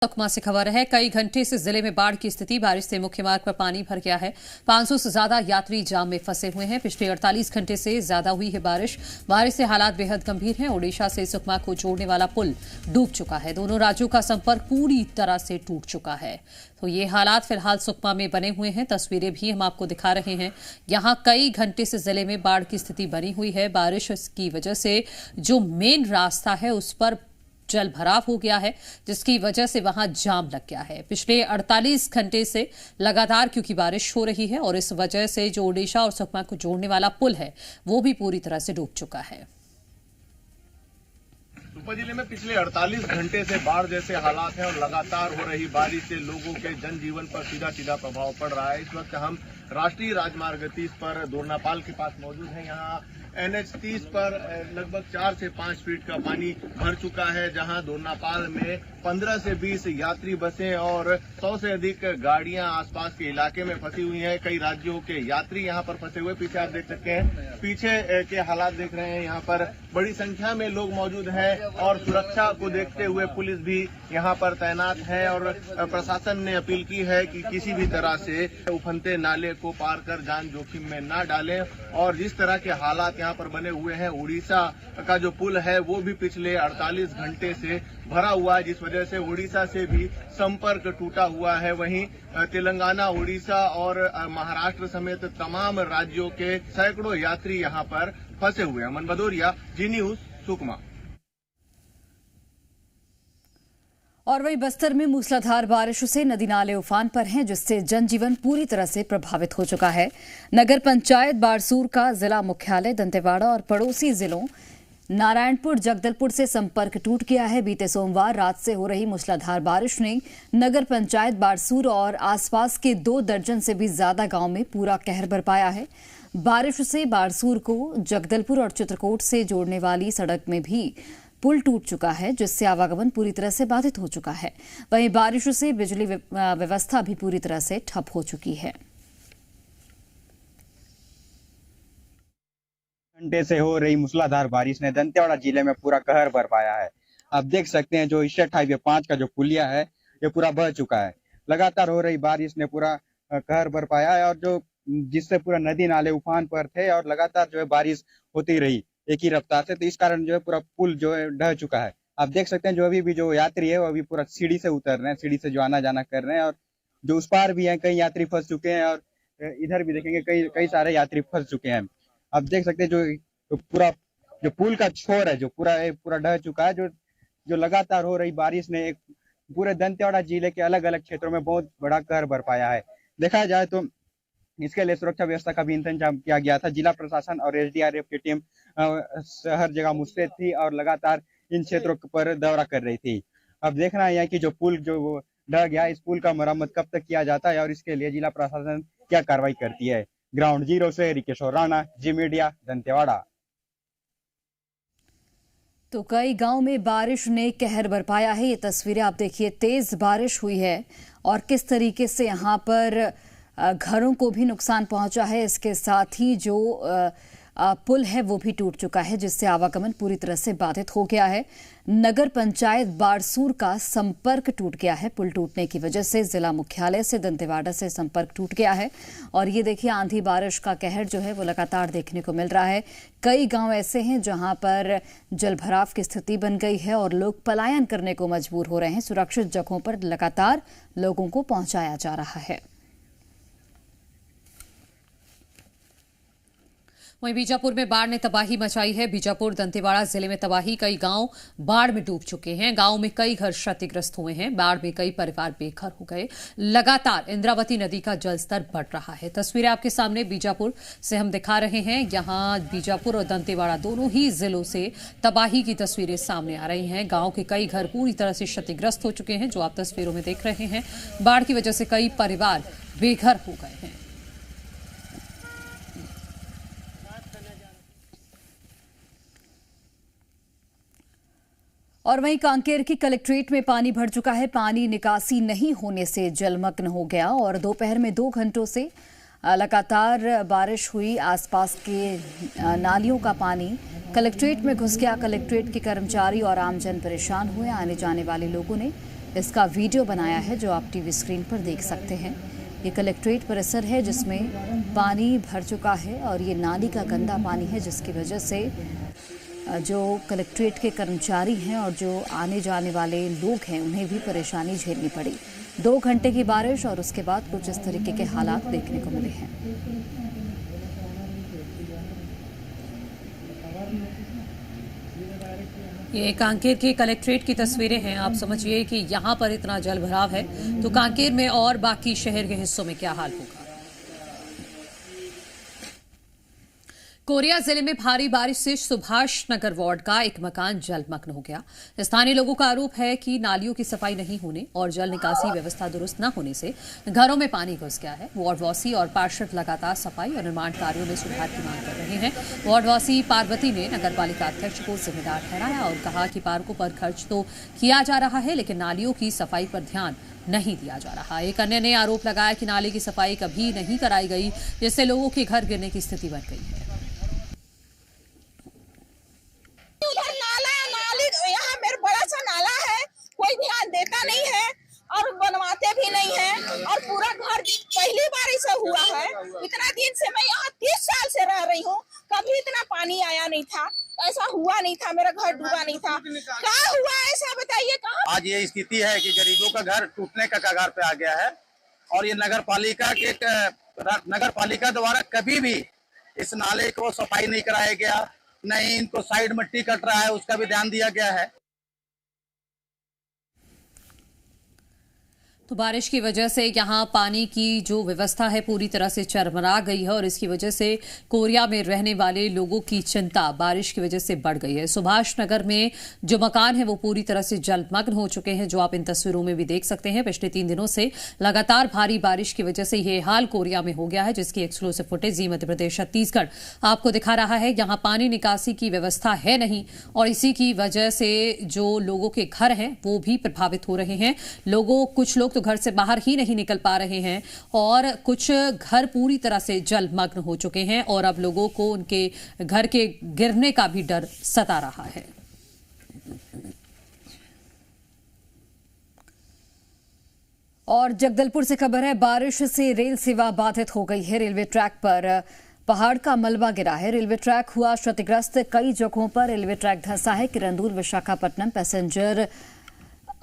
सुकमा से खबर है। कई घंटे से जिले में बाढ़ की स्थिति। बारिश से मुख्य मार्ग पर पानी भर गया है। 500 से ज्यादा यात्री जाम में फंसे हुए हैं। पिछले 48 घंटे से ज्यादा हुई है बारिश से हालात बेहद गंभीर हैं। ओडिशा से सुकमा को जोड़ने वाला पुल डूब चुका है। दोनों राज्यों का संपर्क पूरी तरह से टूट चुका है। तो ये हालात फिलहाल सुकमा में बने हुए हैं। तस्वीरें भी हम आपको दिखा रहे हैं। यहां कई घंटे से जिले में बाढ़ की स्थिति बनी हुई है। बारिश की वजह से जो मेन रास्ता है उस पर जल भराव हो गया है, जिसकी वजह से वहां जाम लग गया है। पिछले 48 घंटे से लगातार क्योंकि बारिश हो रही है और इस वजह से जो ओडिशा और सुकमा को जोड़ने वाला पुल है वो भी पूरी तरह से डूब चुका है। सुकमा जिले में पिछले 48 घंटे से बाढ़ जैसे हालात हैं और लगातार हो रही बारिश से लोगों के जनजीवन पर सीधा सीधा प्रभाव पड़ रहा है। इस वक्त हम राष्ट्रीय राजमार्ग 30 पर दोरनापाल के पास मौजूद हैं। यहाँ NH 30 पर लगभग 4 से 5 फीट का पानी भर चुका है, जहां दोरनापाल में 15 से 20 यात्री बसें और 100 से अधिक गाड़ियां आसपास के इलाके में फंसी हुई हैं। कई राज्यों के यात्री यहां पर फंसे हुए। पीछे आप देख सकते हैं, पीछे के हालात देख रहे हैं। यहाँ पर बड़ी संख्या में लोग मौजूद हैं और सुरक्षा को देखते हुए पुलिस भी यहाँ पर तैनात है और प्रशासन ने अपील की है कि किसी भी तरह से उफनते नाले को पार कर जान जोखिम में न डालें। और जिस तरह के हालात यहाँ पर बने हुए हैं, उड़ीसा का जो पुल है वो भी पिछले 48 घंटे से भरा हुआ है, जिस वजह से उड़ीसा से भी संपर्क टूटा हुआ है। वहीं तेलंगाना, उड़ीसा और महाराष्ट्र समेत तमाम राज्यों के सैकड़ों यात्री यहाँ पर फंसे हुए हैं। अमन भदौरिया, जी न्यूज, सुकमा। और वहीं बस्तर में मूसलाधार बारिश से नदी नाले उफान पर हैं, जिससे जनजीवन पूरी तरह से प्रभावित हो चुका है। नगर पंचायत बारसूर का जिला मुख्यालय दंतेवाड़ा और पड़ोसी जिलों नारायणपुर, जगदलपुर से संपर्क टूट गया है। बीते सोमवार रात से हो रही मूसलाधार बारिश ने नगर पंचायत बारसूर और आसपास के 2 दर्जन से भी ज्यादा गांव में पूरा कहर बरपाया है। बारिश से बारसूर को जगदलपुर और चित्रकूट से जोड़ने वाली सड़क में भी पुल टूट चुका है, जिससे आवागमन पूरी तरह से बाधित हो चुका है। वहीं बारिश से बिजली व्यवस्था भी पूरी तरह से ठप हो चुकी है। घंटे से हो रही मूसलाधार बारिश ने दंतेवाड़ा जिले में पूरा कहर बरपाया है। आप देख सकते हैं, जो स्टेट हाईवे 5 का जो पुलिया है ये पूरा बह चुका है। लगातार हो रही बारिश ने पूरा कहर बरपाया है और जो जिससे पूरा नदी नाले उफान पर थे और लगातार जो है बारिश होती रही एक ही रफ्तार से, तो इस कारण जो है पूरा पुल जो है ढह चुका है। आप देख सकते हैं, जो अभी भी जो यात्री है वो अभी पूरा सीढ़ी से उतर रहे हैं, सीढ़ी से जो आना जाना कर रहे हैं। और जो उस पार भी हैं, कई यात्री फंस चुके हैं और इधर भी देखेंगे कई सारे यात्री फंस चुके हैं। आप देख सकते हैं, जो पूरा जो पुल का छोर है जो पूरा ढह चुका है। जो लगातार हो रही बारिश ने एक पूरे दंतेवाड़ा जिले के अलग अलग क्षेत्रों में बहुत बड़ा कहर बरपाया है। देखा जाए तो इसके लिए सुरक्षा व्यवस्था का भी इंतजाम किया गया था। जिला प्रशासन और SDRF की टीम हर जगह मुस्तैद थी और लगातार इन क्षेत्रों पर दौरा कर रही थी। अब देखना है कि जो पुल जो ढह गया, इस पुल का मरम्मत कब तक किया जाता है और इसके लिए जिला प्रशासन क्या कार्रवाई करती है। ग्राउंड जीरो से रिकेशोर राणा, जी मीडिया, दंतेवाड़ा। तो कई गांव में बारिश ने कहर बरपाया है। ये तस्वीरें आप देखिए, तेज बारिश हुई है और किस तरीके से यहाँ पर घरों को भी नुकसान पहुंचा है। इसके साथ ही जो पुल है वो भी टूट चुका है, जिससे आवागमन पूरी तरह से बाधित हो गया है। नगर पंचायत बारसूर का संपर्क टूट गया है। पुल टूटने की वजह से जिला मुख्यालय से दंतेवाड़ा से संपर्क टूट गया है। और ये देखिए, आंधी बारिश का कहर जो है वो लगातार देखने को मिल रहा है। कई गांव ऐसे हैं जहां पर जलभराव की स्थिति बन गई है और लोग पलायन करने को मजबूर हो रहे हैं। सुरक्षित जगहों पर लगातार लोगों को पहुंचाया जा रहा है। वहीं बीजापुर में बाढ़ ने तबाही मचाई है। बीजापुर दंतेवाड़ा जिले में तबाही, कई गांव बाढ़ में डूब चुके हैं। गांव में कई घर क्षतिग्रस्त हुए हैं। बाढ़ में कई परिवार बेघर हो गए। लगातार इंद्रावती नदी का जलस्तर बढ़ रहा है। तस्वीरें आपके सामने बीजापुर से हम दिखा रहे हैं। यहां बीजापुर और दंतेवाड़ा दोनों ही जिलों से तबाही की तस्वीरें सामने आ रही हैं। गांव के कई घर पूरी तरह से क्षतिग्रस्त हो चुके हैं, जो आप तस्वीरों में देख रहे हैं। बाढ़ की वजह से कई परिवार बेघर हो गए हैं। और वहीं कांकेर की कलेक्ट्रेट में पानी भर चुका है। पानी निकासी नहीं होने से जलमग्न हो गया और दोपहर में 2 घंटों से लगातार बारिश हुई। आसपास के नालियों का पानी कलेक्ट्रेट में घुस गया। कलेक्ट्रेट के कर्मचारी और आमजन परेशान हुए। आने जाने वाले लोगों ने इसका वीडियो बनाया है जो आप टीवी स्क्रीन पर देख सकते हैं। ये कलेक्ट्रेट परिसर है जिसमें पानी भर चुका है और ये नाली का गंदा पानी है, जिसकी वजह से जो कलेक्ट्रेट के कर्मचारी हैं और जो आने जाने वाले लोग हैं उन्हें भी परेशानी झेलनी पड़ी। 2 घंटे की बारिश और उसके बाद कुछ इस तरीके के हालात देखने को मिले हैं। ये कांकेर के कलेक्ट्रेट की तस्वीरें हैं। आप समझिए कि यहाँ पर इतना जल भराव है तो कांकेर में और बाकी शहर के हिस्सों में क्या हाल होगा। कोरिया जिले में भारी बारिश से सुभाष नगर वार्ड का एक मकान जलमग्न हो गया। स्थानीय लोगों का आरोप है कि नालियों की सफाई नहीं होने और जल निकासी व्यवस्था दुरुस्त न होने से घरों में पानी घुस गया है। वार्डवासी और पार्षद लगातार सफाई और निर्माण कार्यों में सुधार की मांग कर रहे हैं। वार्डवासी पार्वती ने नगर पालिका अध्यक्ष को जिम्मेदार ठहराया और कहा कि पार्कों पर खर्च तो किया जा रहा है, लेकिन नालियों की सफाई पर ध्यान नहीं दिया जा रहा। एक अन्य ने आरोप लगाया कि नाले की सफाई कभी नहीं कराई गई, जिससे लोगों के घर गिरने की स्थिति बन गई है। उधर नाली यहाँ मेरा बड़ा सा नाला है, कोई ध्यान देता नहीं है और बनवाते भी नहीं है। और पूरा घर पहली बार ऐसा हुआ है। इतना दिन से मैं यहाँ 30 साल से रह रही हूँ, कभी इतना पानी आया नहीं था, ऐसा हुआ नहीं था, मेरा घर डूबा नहीं था। क्या हुआ ऐसा बताइए। कहाँ आज ये स्थिति है कि गरीबों का घर टूटने का कगार पे आ गया है और ये नगर पालिका द्वारा कभी भी इस नाले को सफाई नहीं कराया गया, नहीं इनको साइड मिट्टी कट रहा है उसका भी ध्यान दिया गया है। तो बारिश की वजह से यहाँ पानी की जो व्यवस्था है पूरी तरह से चरमरा गई है और इसकी वजह से कोरिया में रहने वाले लोगों की चिंता बारिश की वजह से बढ़ गई है। सुभाष नगर में जो मकान है वो पूरी तरह से जलमग्न हो चुके हैं, जो आप इन तस्वीरों में भी देख सकते हैं। पिछले 3 दिनों से लगातार भारी बारिश की वजह से ये हाल कोरिया में हो गया है, जिसकी एक्सक्लूसिव फुटेज मध्य प्रदेश छत्तीसगढ़ आपको दिखा रहा है। यहाँ पानी निकासी की व्यवस्था है नहीं और इसी की वजह से जो लोगों के घर हैं वो भी प्रभावित हो रहे हैं। कुछ लोग घर से बाहर ही नहीं निकल पा रहे हैं और कुछ घर पूरी तरह से जलमग्न हो चुके हैं और अब लोगों को उनके घर के गिरने का भी डर सता रहा है। और जगदलपुर से खबर है, बारिश से रेल सेवा बाधित हो गई है। रेलवे ट्रैक पर पहाड़ का मलबा गिरा है, रेलवे ट्रैक हुआ क्षतिग्रस्त। कई जगहों पर रेलवे ट्रैक धंसा है। किरंदुल विशाखापट्टनम पैसेंजर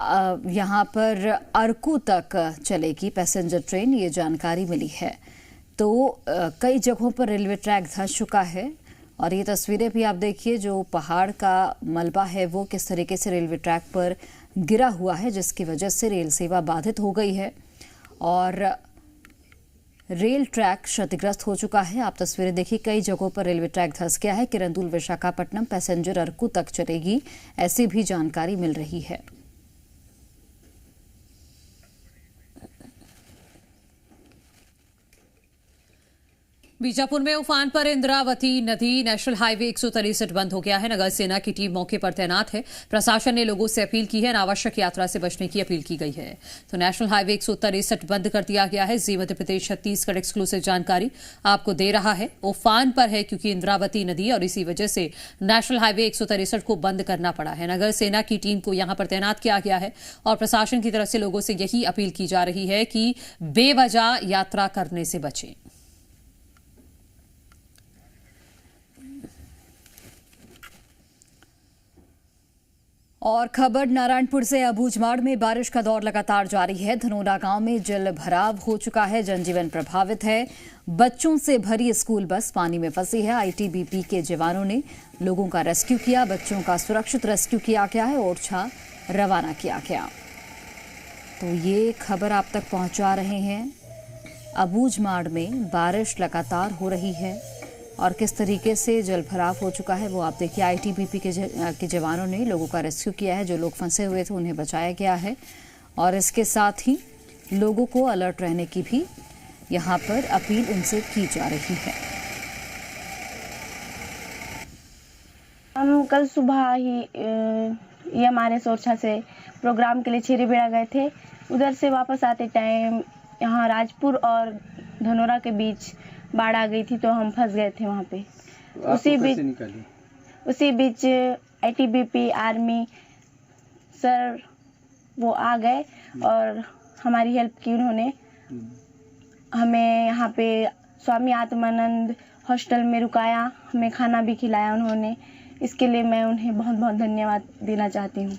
यहाँ पर अरकू तक चलेगी पैसेंजर ट्रेन, ये जानकारी मिली है। तो कई जगहों पर रेलवे ट्रैक धंस चुका है और ये तस्वीरें भी आप देखिए, जो पहाड़ का मलबा है वो किस तरीके से रेलवे ट्रैक पर गिरा हुआ है, जिसकी वजह से रेल सेवा बाधित हो गई है और रेल ट्रैक क्षतिग्रस्त हो चुका है। आप तस्वीरें देखिए, कई जगहों पर रेलवे ट्रैक धंस गया है। किरंदुल विशाखापट्टनम पैसेंजर अरकू तक चलेगी, ऐसी भी जानकारी मिल रही है। बीजापुर में उफान पर इंद्रावती नदी, नेशनल हाईवे 163 बंद हो गया है। नगर सेना की टीम मौके पर तैनात है। प्रशासन ने लोगों से अपील की है, अनावश्यक यात्रा से बचने की अपील की गई है। तो नेशनल हाईवे 163 बंद कर दिया गया है। जी मध्य प्रदेश छत्तीसगढ़ एक्सक्लूसिव जानकारी आपको दे रहा है। उफान पर है क्योंकि इंद्रावती नदी और इसी वजह से नेशनल हाईवे 163 को बंद करना पड़ा है। नगर सेना की टीम को यहां पर तैनात किया गया है और प्रशासन की तरफ से लोगों से यही अपील की जा रही है कि बेवजह यात्रा करने से बचें। और खबर नारायणपुर से, अबूझमाड़ में बारिश का दौर लगातार जारी है। धनोरा गांव में जल भराव हो चुका है, जनजीवन प्रभावित है। बच्चों से भरी स्कूल बस पानी में फंसी है। आईटीबीपी के जवानों ने लोगों का रेस्क्यू किया, बच्चों का सुरक्षित रेस्क्यू किया गया है, ओरछा रवाना किया गया। तो ये खबर आप तक पहुंचा रहे हैं। अबूझमाड़ में बारिश लगातार हो रही है और किस तरीके से जल भराव हो चुका है वो आप देखिए। आईटीबीपी के जवानों ने लोगों का रेस्क्यू किया है, जो लोग फंसे हुए थे उन्हें बचाया गया है और इसके साथ ही लोगों को अलर्ट रहने की भी यहाँ पर अपील उनसे की जा रही है। हम कल सुबह ही ये हमारे सोरछा से प्रोग्राम के लिए छिरीबेड़ा गए थे। उधर से वापस आते टाइम यहाँ राजपुर और धनोरा के बीच बाढ़ आ गई थी, तो हम फंस गए थे वहाँ पे। उसी बीच आईटीबीपी, आर्मी सर वो आ गए और हमारी हेल्प की उन्होंने। हमें यहाँ पे स्वामी आत्मानंद हॉस्टल में रुकाया, हमें खाना भी खिलाया उन्होंने। इसके लिए मैं उन्हें बहुत बहुत धन्यवाद देना चाहती हूँ।